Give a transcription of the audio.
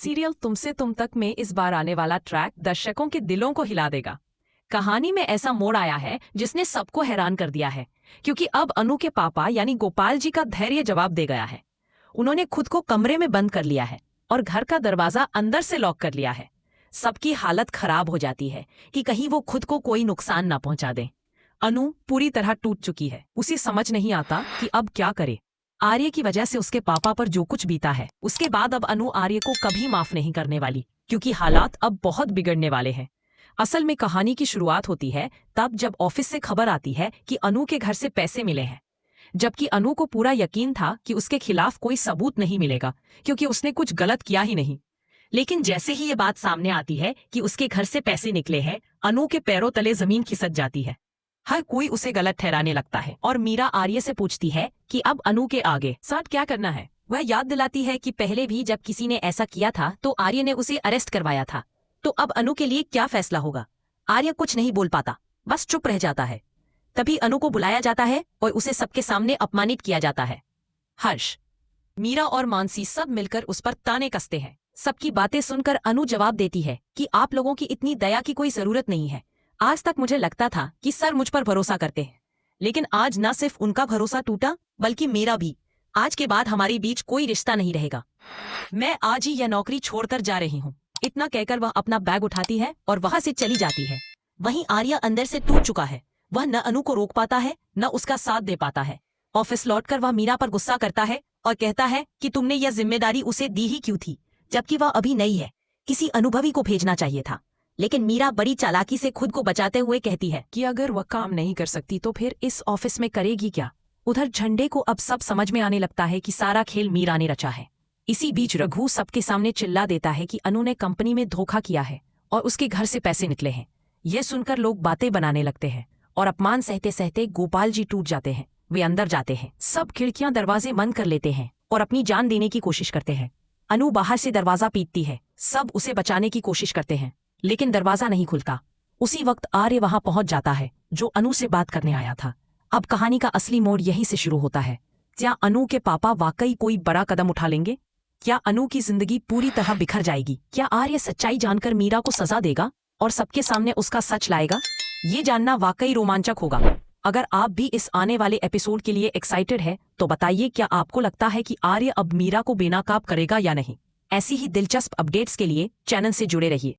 Serial तुमसे तुम तक में इस बार आने वाला ट्रैक दर्शकों के दिलों को हिला देगा। कहानी में ऐसा मोड़ आया है जिसने सबको हैरान कर दिया है, क्योंकि अब अनु के पापा यानी गोपाल जी का धैर्य जवाब दे गया है। उन्होंने खुद को कमरे में बंद कर लिया है और घर का दरवाजा अंदर से लॉक कर लिया है। सबकी हालत खराब हो जाती है कि कहीं वो खुद को कोई नुकसान ना पहुंचा दे। अनु पूरी तरह टूट चुकी है। उसे समझ नहीं आता कि अब क्या करे। आर्य की वजह से उसके पापा पर जो कुछ बीता है, उसके बाद अब अनु आर्य को कभी माफ नहीं करने वाली, क्योंकि हालात अब बहुत बिगड़ने वाले हैं। असल में कहानी की शुरुआत होती है तब जब ऑफिस से खबर आती है कि अनु के घर से पैसे मिले हैं, जबकि अनु को पूरा यकीन था कि उसके खिलाफ कोई सबूत नहीं मिलेगा, क्योंकि उसने कुछ गलत किया ही नहीं। लेकिन जैसे ही ये बात सामने आती है कि उसके घर से पैसे निकले हैं, अनु के पैरों तले जमीन खिसक जाती है। हर कोई उसे गलत ठहराने लगता है और मीरा आर्य से पूछती है कि अब अनु के आगे साथ क्या करना है। वह याद दिलाती है कि पहले भी जब किसी ने ऐसा किया था तो आर्य ने उसे अरेस्ट करवाया था, तो अब अनु के लिए क्या फैसला होगा। आर्य कुछ नहीं बोल पाता, बस चुप रह जाता है। तभी अनु को बुलाया जाता है और उसे सबके सामने अपमानित किया जाता है। हर्ष, मीरा और मानसी सब मिलकर उस पर ताने कसते हैं। सबकी बातें सुनकर अनु जवाब देती है कि आप लोगों की इतनी दया की कोई जरूरत नहीं है। आज तक मुझे लगता था कि सर मुझ पर भरोसा करते हैं, लेकिन आज न सिर्फ उनका भरोसा टूटा बल्कि मेरा भी। आज के बाद हमारे बीच कोई रिश्ता नहीं रहेगा। मैं आज ही यह नौकरी छोड़कर जा रही हूँ। इतना कहकर वह अपना बैग उठाती है और वहां से चली जाती है। वहीं आर्य अंदर से टूट चुका है। वह न अनु को रोक पाता है न उसका साथ दे पाता है। ऑफिस लौटकर वह मीरा पर गुस्सा करता है और कहता है कि तुमने यह जिम्मेदारी उसे दी ही क्यों थी, जबकि वह अभी नई है। किसी अनुभवी को भेजना चाहिए था। लेकिन मीरा बड़ी चालाकी से खुद को बचाते हुए कहती है कि अगर वह काम नहीं कर सकती तो फिर इस ऑफिस में करेगी क्या। उधर झंडे को अब सब समझ में आने लगता है कि सारा खेल मीरा ने रचा है। इसी बीच रघु सबके सामने चिल्ला देता है कि अनु ने कंपनी में धोखा किया है और उसके घर से पैसे निकले हैं। यह सुनकर लोग बातें बनाने लगते हैं और अपमान सहते सहते गोपाल जी टूट जाते हैं। वे अंदर जाते हैं। सब खिड़कियां दरवाजे बंद कर लेते हैं और अपनी जान देने की कोशिश करते हैं। अनु बाहर से दरवाजा पीटती है। सब उसे बचाने की कोशिश करते हैं, लेकिन दरवाजा नहीं खुलता। उसी वक्त आर्य वहां पहुंच जाता है, जो अनु से बात करने आया था। अब कहानी का असली मोड़ यहीं से शुरू होता है। क्या अनु के पापा वाकई कोई बड़ा कदम उठा लेंगे? क्या अनु की जिंदगी पूरी तरह बिखर जाएगी? क्या आर्य सच्चाई जानकर मीरा को सजा देगा और सबके सामने उसका सच लाएगा? ये जानना वाकई रोमांचक होगा। अगर आप भी इस आने वाले एपिसोड के लिए एक्साइटेड है तो बताइए, क्या आपको लगता है कि आर्य अब मीरा को बेनकाब करेगा या नहीं? ऐसी ही दिलचस्प अपडेट्स के लिए चैनल से जुड़े रहिए।